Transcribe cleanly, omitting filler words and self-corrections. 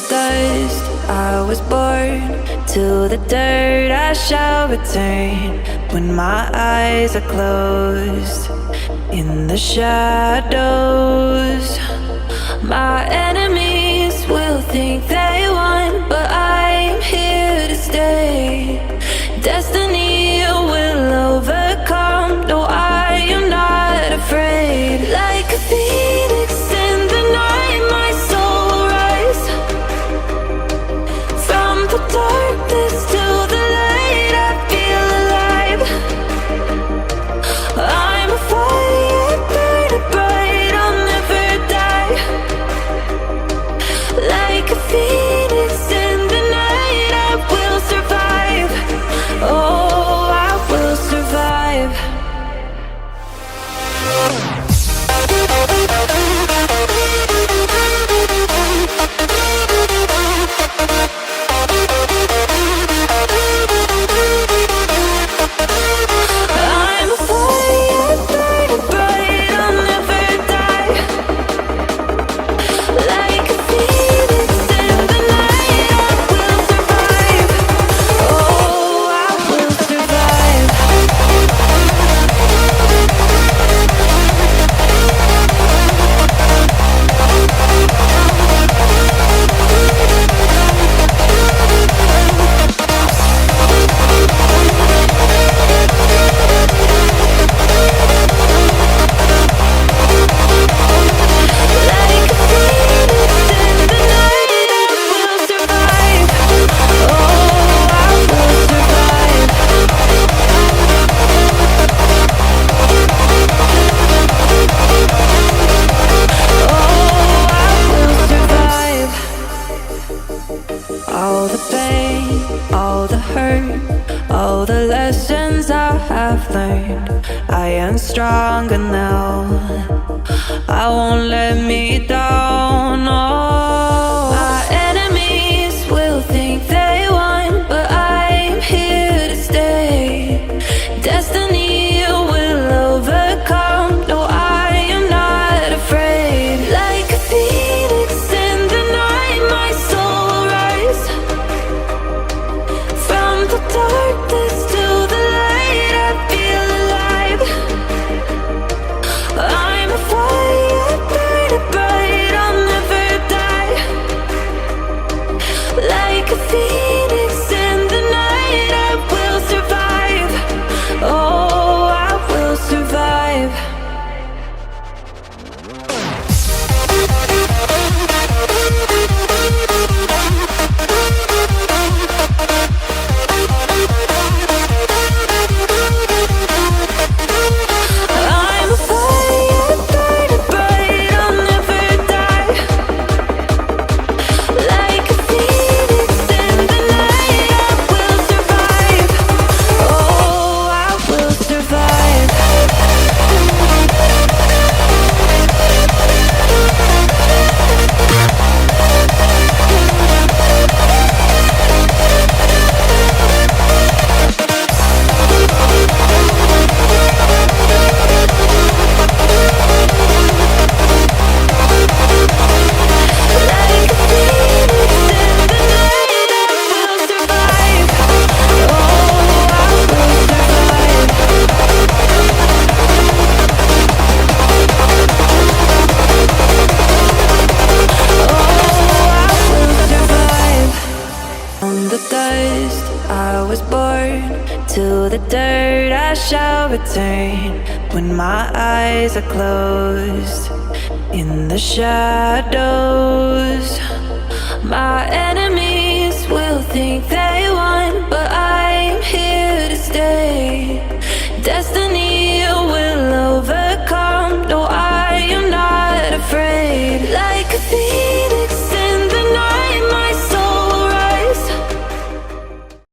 dust I was born, to the dirt I shall return. When my eyes are closed, in the shadows, my enemies will think they won, but I'm here to stay. Destiny will overcome. No, I am not afraid. Like a phoenix in the night, my soul will rise. From the darkness to the light, I feel alive. I'm a fire burning bright, I'll never die. Like a phoenix in the night, I will survive. Oh, I will survive. I'm a fire burning bright, I'll never die. Like a phoenix in the night, I will survive. Oh, I will survive. Like a phoenix in the night, I will survive. Oh, I will survive. Oh, I will survive. All the pain, all the hurt, all the lessons I have learned, I am stronger now. I won't let me down. Oh, my enemies will think they won, but I'm here to stay. Destiny will overcome. No, I am not afraid. Like a phoenix in the night, my soul will rise. From the darkness to the light, I feel alive. I'm a fire burning bright, I'll never die. Like a phoenix in the night, I will survive. Oh, I will survive. I'm a fire burning bright, I'll never die. Like a phoenix in the night, I will survive. Oh, I will survive. Like a phoenix in the night, I will survive. Oh, I will survive. Oh, I will survive. From the dust I was born, to the dirt I shall return. When my eyes are closed, in the shadows, my enemy